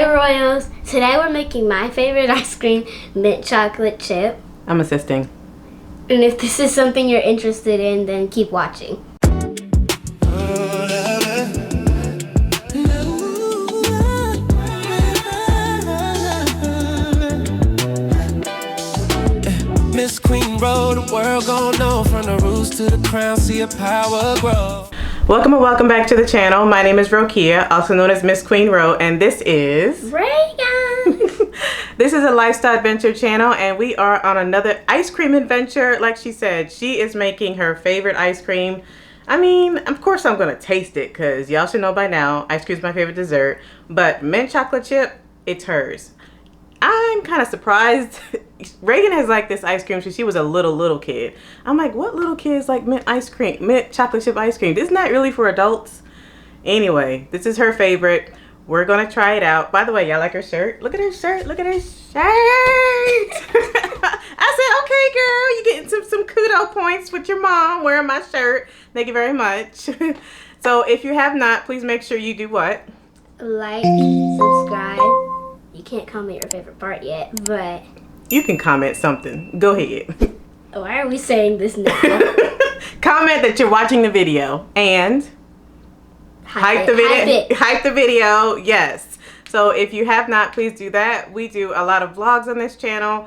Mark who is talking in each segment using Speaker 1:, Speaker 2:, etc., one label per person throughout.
Speaker 1: Hey Royals! Today we're making my favorite ice cream, mint chocolate chip.
Speaker 2: I'm assisting.
Speaker 1: And if this is something you're interested in, then keep watching.
Speaker 3: MsQueenRo, the world gon' know from the roots to the crown, see a power grow.
Speaker 2: Welcome and welcome back to the channel. My name is Rokia, also known as MsQueenRo, and this is
Speaker 1: Reagan!
Speaker 2: This is a lifestyle adventure channel, and we are on another ice cream adventure. Like she said, she is making her favorite ice cream. I mean, of course I'm gonna taste it because y'all should know by now, ice cream is my favorite dessert, but mint chocolate chip, it's hers. I'm kind of surprised. Reagan has liked this ice cream since she was a little kid. I'm like, what little kids like mint chocolate chip ice cream? Isn't that really for adults? Anyway, this is her favorite. We're gonna try it out. By the way, y'all like her shirt? Look at her shirt. Look at her shirt. I said, okay, girl, you're getting some kudo points with your mom wearing my shirt. Thank you very much. So if you have not, please make sure you do what?
Speaker 1: Like, subscribe. You can't comment your favorite part yet, but...
Speaker 2: You can comment something. Go ahead.
Speaker 1: Why are we saying this now?
Speaker 2: Comment that you're watching the video and hype the video. Hype the video, yes. So if you have not, please do that. We do a lot of vlogs on this channel.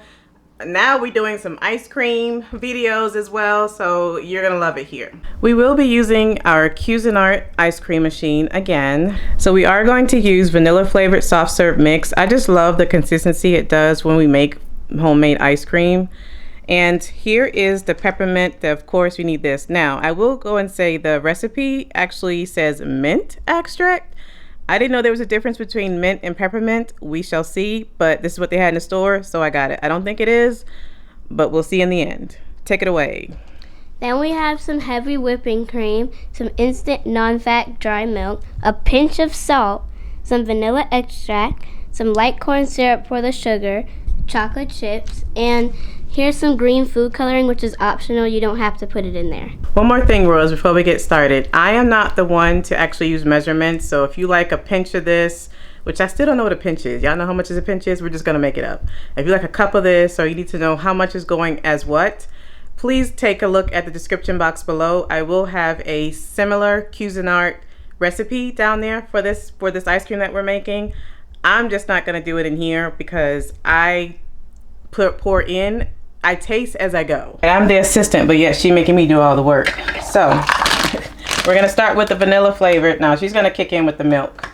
Speaker 2: Now we're doing some ice cream videos as well, so you're gonna love it here. We will be using our Cuisinart ice cream machine again. So we are going to use vanilla flavored soft serve mix. I just love the consistency it does when we make homemade ice cream. And here is the peppermint. Of course, we need this. Now, I will go and say the recipe actually says mint extract. I didn't know there was a difference between mint and peppermint. We shall see, but this is what they had in the store, so I got it. I don't think it is, but we'll see in the end. Take it away.
Speaker 1: Then we have some heavy whipping cream, some instant non-fat dry milk, a pinch of salt, some vanilla extract, some light corn syrup for the sugar, chocolate chips, and here's some green food coloring, which is optional. You don't have to put it in there.
Speaker 2: One more thing, Rose, before we get started. I am not the one to actually use measurements, so if you like a pinch of this, which I still don't know what a pinch is. Y'all know how much a pinch is? We're just gonna make it up. If you like a cup of this, or you need to know how much is going as what, please take a look at the description box below. I will have a similar Cuisinart recipe down there for this ice cream that we're making. I'm just not gonna do it in here because I pour in. I taste as I go. And I'm the assistant, but yet she's making me do all the work. So we're gonna start with the vanilla flavored. Now she's gonna kick in with the milk.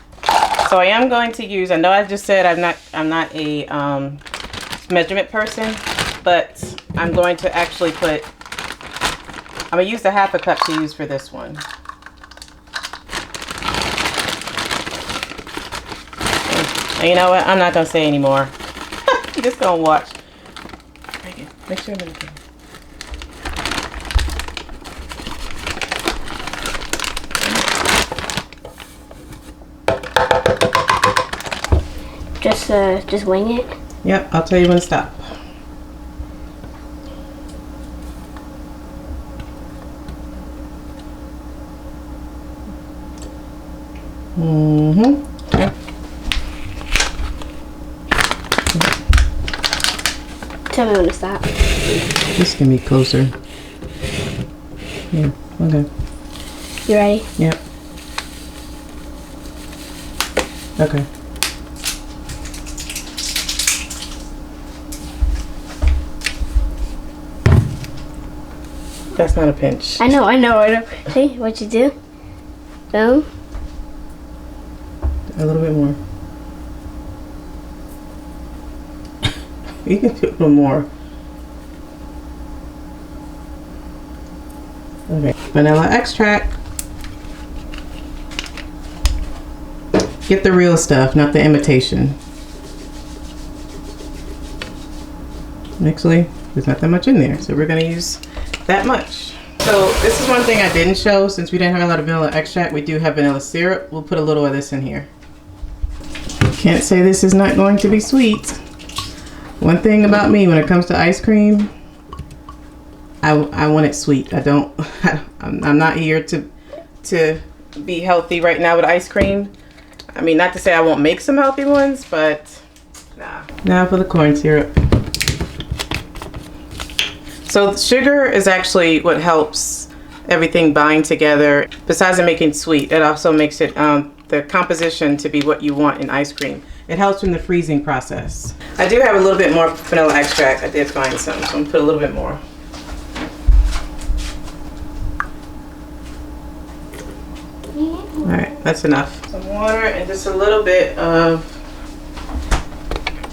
Speaker 2: So I am going to use, I know I just said I'm not a measurement person, but I'm going to actually I'm gonna use the half a cup to use for this one. And you know what? I'm not gonna say anymore. Just gonna watch. Make sure I'm in the
Speaker 1: Just wing it?
Speaker 2: Yep, I'll tell you when to stop. Okay.
Speaker 1: Tell me when to stop.
Speaker 2: This can be closer. Yeah, okay.
Speaker 1: You ready?
Speaker 2: Yep. Okay. That's not a pinch.
Speaker 1: I know. See what you do? Boom.
Speaker 2: A little bit more. You can do a little more. Okay, vanilla extract. Get the real stuff, not the imitation. Actually, there's not that much in there, so we're gonna use that much. So this is one thing I didn't show. Since we didn't have a lot of vanilla extract, we do have vanilla syrup. We'll put a little of this in here. Can't say this is not going to be sweet. One thing about me when it comes to ice cream, I want it sweet. I'm not here to be healthy right now with ice cream. I mean, not to say I won't make some healthy ones, but nah. Now for the corn syrup. So sugar is actually what helps everything bind together. Besides it making sweet, it also makes it the composition to be what you want in ice cream. It helps in the freezing process. I do have a little bit more vanilla extract. I did find some, so I'm gonna put a little bit more. All right, that's enough. Some water and just a little bit of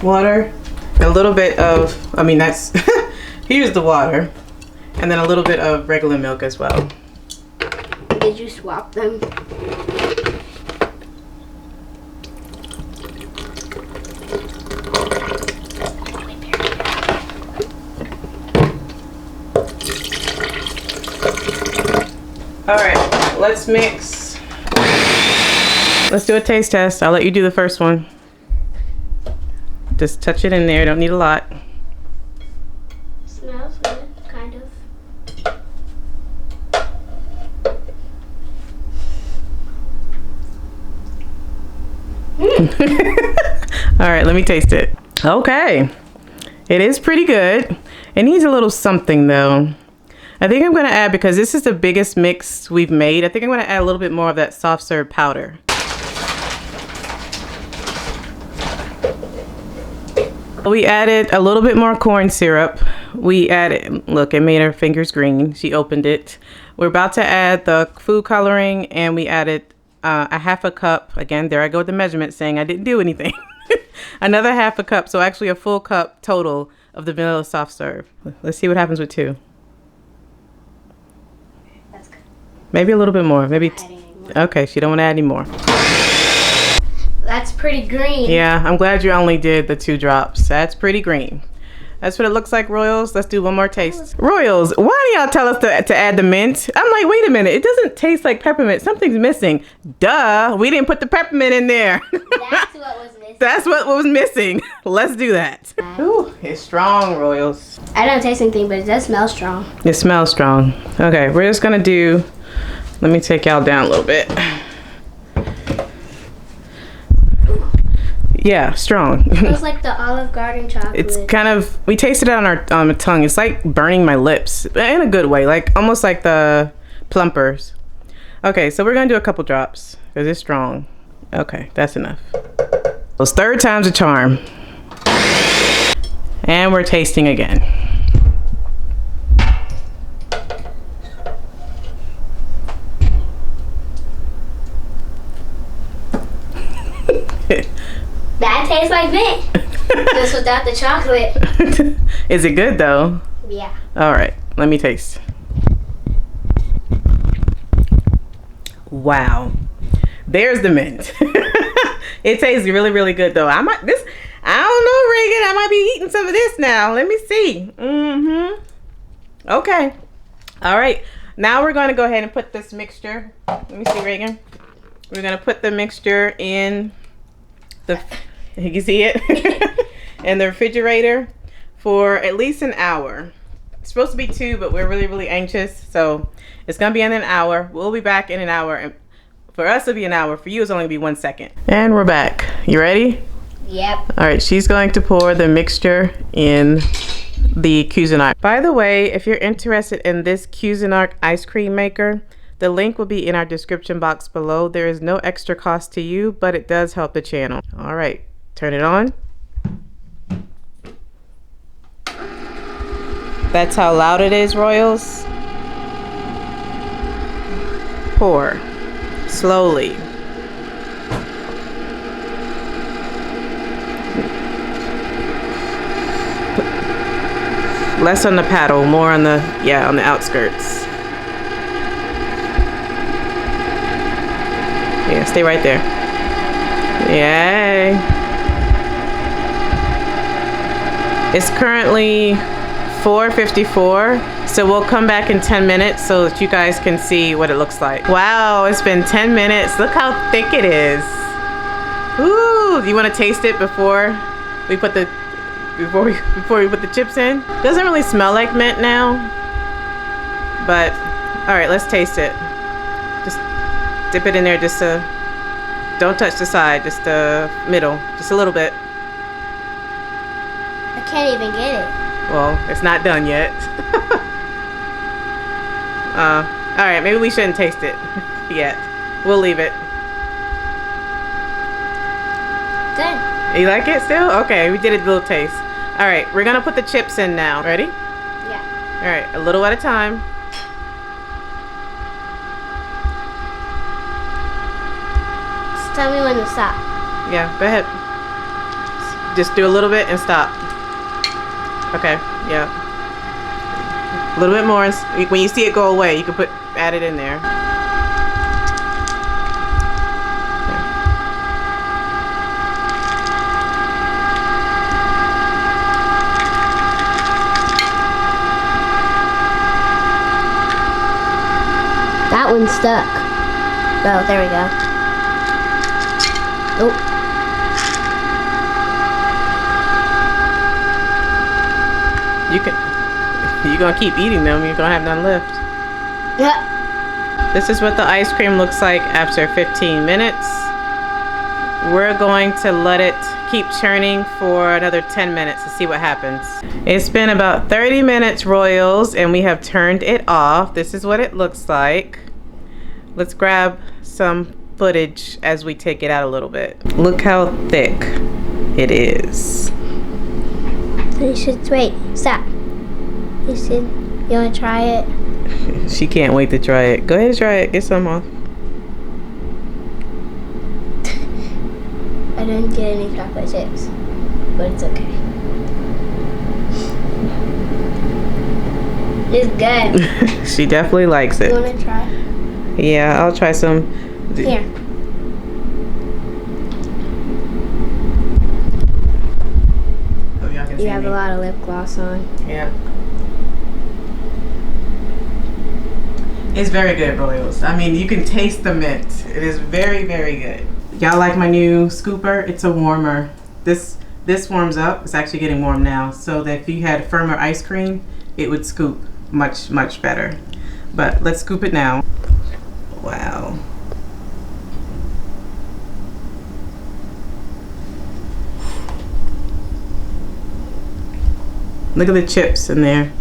Speaker 2: water. A little bit of, I mean that's, here's the water. And then a little bit of regular milk as well.
Speaker 1: Did you swap them?
Speaker 2: All right, let's mix. Let's do a taste test. I'll let you do the first one. Just touch it in there, don't need a lot.
Speaker 1: Smells good, kind of.
Speaker 2: All right, let me taste it. Okay, it is pretty good. It needs a little something though. I think I'm gonna add, because this is the biggest mix we've made, I think I'm gonna add a little bit more of that soft serve powder. We added a little bit more corn syrup. We added, look, it made her fingers green. She opened it. We're about to add the food coloring, and we added a half a cup. Again, there I go with the measurement saying I didn't do anything. Another half a cup, so actually a full cup total of the vanilla soft serve. Let's see what happens with 2.
Speaker 1: That's good.
Speaker 2: Maybe a little bit more. Maybe. Okay, she don't want to add any more.
Speaker 1: That's pretty green.
Speaker 2: Yeah, I'm glad you only did the 2 drops. That's pretty green. That's what it looks like, Royals. Let's do one more taste. Royals, why do y'all tell us to add the mint? I'm like, wait a minute. It doesn't taste like peppermint. Something's missing. Duh, we didn't put the peppermint in there.
Speaker 1: That's what was missing.
Speaker 2: That's what was missing. Let's do that. Ooh, it's strong, Royals.
Speaker 1: I don't taste anything, but it does smell strong.
Speaker 2: It smells strong. Okay, we're just gonna do, let me take y'all down a little bit. Yeah, strong.
Speaker 1: It smells like the Olive Garden chocolate.
Speaker 2: It's kind of, we tasted it on our tongue. It's like burning my lips, but in a good way, like almost like the plumpers. Okay, so we're gonna do a couple drops because it's strong. Okay, that's enough. So it's 3rd time's a charm. And we're tasting again.
Speaker 1: That tastes like mint. Just without the chocolate.
Speaker 2: Is it good though?
Speaker 1: Yeah.
Speaker 2: All right, let me taste. Wow, there's the mint. It tastes really, really good though. I don't know, Reagan. I might be eating some of this now. Let me see. Okay. All right. Now we're going to go ahead and put this mixture. Let me see, Reagan. We're going to put the mixture in the. You can see it in the refrigerator for at least an hour. It's supposed to be 2, but we're really, really anxious, so it's gonna be in an hour. We'll be back in an hour, and for us it'll be an hour. For you, it's only gonna be 1 second. And we're back. You ready?
Speaker 1: Yep.
Speaker 2: All right. She's going to pour the mixture in the Cuisinart. By the way, if you're interested in this Cuisinart ice cream maker, the link will be in our description box below. There is no extra cost to you, but it does help the channel. All right. Turn it on. That's how loud it is, Royals. Pour slowly. Less on the paddle, more on the, yeah, on the outskirts. Yeah, stay right there. Yay. It's currently 4:54, so we'll come back in 10 minutes so that you guys can see what it looks like. Wow, it's been 10 minutes. Look how thick it is. Ooh, you want to taste it before we put the chips in? Doesn't really smell like mint now, but all right, let's taste it. Just dip it in there just to Don't touch the side, just the middle, just a little bit.
Speaker 1: I can't even get it.
Speaker 2: Well, it's not done yet. All right, maybe we shouldn't taste it yet. We'll leave it.
Speaker 1: Good.
Speaker 2: You like it still? Okay, we did a little taste. All right, we're gonna put the chips in now. Ready?
Speaker 1: Yeah.
Speaker 2: All right, a little at a time.
Speaker 1: Just tell me when to stop.
Speaker 2: Yeah, go ahead. Just do a little bit and stop. Okay, yeah. A little bit more. When you see it go away, you can add it in there.
Speaker 1: That one stuck. Oh, there we go. Oh.
Speaker 2: You're gonna keep eating them, you're gonna have none left.
Speaker 1: Yeah.
Speaker 2: This is what the ice cream looks like after 15 minutes. We're going to let it keep churning for another 10 minutes to see what happens. It's been about 30 minutes, Royals, and we have turned it off. This is what it looks like. Let's grab some footage as we take it out a little bit. Look how thick it is.
Speaker 1: You should wait. Stop. You wanna try it?
Speaker 2: She can't wait to try it. Go ahead and try it. Get some off.
Speaker 1: I didn't get any chocolate chips, but it's okay. It's good.
Speaker 2: She definitely likes it.
Speaker 1: You wanna try?
Speaker 2: Yeah, I'll try some.
Speaker 1: Here. You have a lot of lip gloss on.
Speaker 2: Yeah. It's very good, Royals. I mean, you can taste the mint. It is very, very good. Y'all like my new scooper? It's a warmer. This warms up. It's actually getting warm now. So that if you had firmer ice cream, it would scoop much, much better. But let's scoop it now. Wow. Look at the chips in there.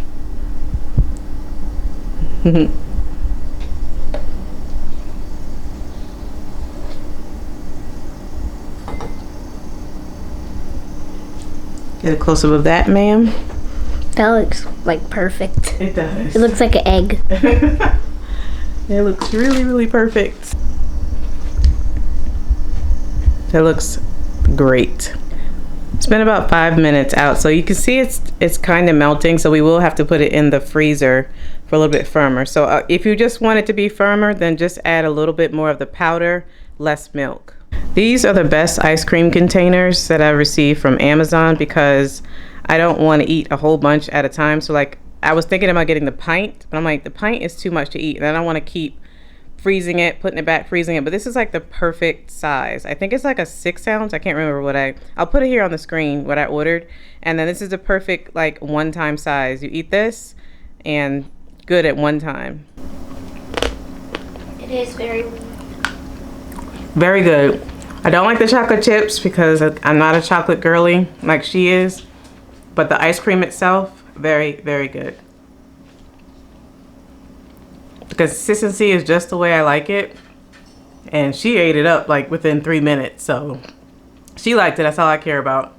Speaker 2: Get a close-up of that, ma'am.
Speaker 1: That looks like perfect.
Speaker 2: It does.
Speaker 1: It looks like an egg.
Speaker 2: It looks really, really perfect. That looks great. It's been about 5 minutes out, so you can see it's kind of melting, so we will have to put it in the freezer for a little bit firmer. So if you just want it to be firmer, then just add a little bit more of the powder, less milk. These are the best ice cream containers that I received from Amazon because I don't want to eat a whole bunch at a time. So like I was thinking about getting the pint, but I'm like, the pint is too much to eat and I don't want to keep freezing it, putting it back, freezing it. But this is like the perfect size. I think it's like a 6 ounce. I can't remember what I'll put it here on the screen, what I ordered. And then this is the perfect like one-time size. You eat this and good at one time.
Speaker 1: It is very
Speaker 2: good. I don't like the chocolate chips because I'm not a chocolate girly like she is, but the ice cream itself, very, very good. The consistency is just the way I like it, and she ate it up like within 3 minutes, so she liked it. That's all I care about.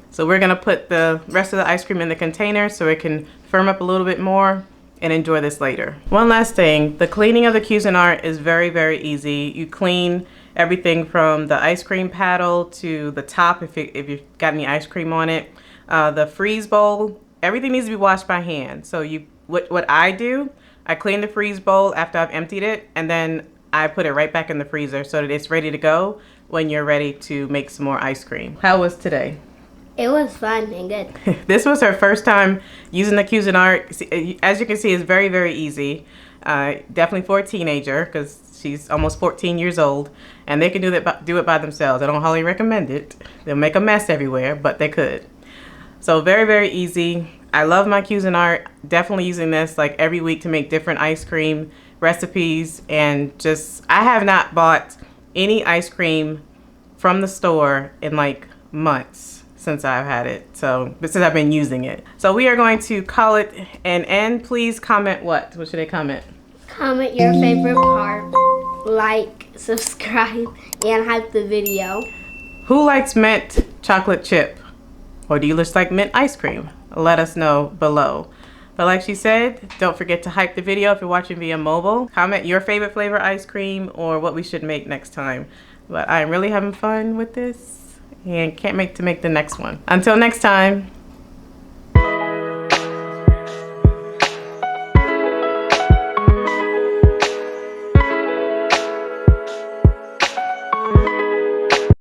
Speaker 2: So we're gonna put the rest of the ice cream in the container so it can firm up a little bit more and enjoy this later. One last thing, the cleaning of the Cuisinart is very, very easy. You clean everything from the ice cream paddle to the top if you've got any ice cream on it. The freeze bowl, everything needs to be washed by hand. So what I do, I clean the freeze bowl after I've emptied it, and then I put it right back in the freezer so that it's ready to go when you're ready to make some more ice cream. How was today?
Speaker 1: It was fun and good.
Speaker 2: This was her first time using the Cuisinart. As you can see, it's very, very easy. Definitely for a teenager because she's almost 14 years old, and they can do it by themselves. I don't highly recommend it. They'll make a mess everywhere, but they could. So very, very easy. I love my Cuisinart. Definitely using this like every week to make different ice cream recipes, and just I have not bought any ice cream from the store in like months since I've had it. So since I've been using it. So we are going to call it an end. Please comment what? What should they comment?
Speaker 1: Comment your favorite part, like, subscribe, and hype the video.
Speaker 2: Who likes mint chocolate chip? Or do you just like mint ice cream? Let us know below. But like she said, don't forget to hype the video if you're watching via mobile. Comment your favorite flavor ice cream or what we should make next time. But I'm really having fun with this and can't wait to make the next one. Until next time.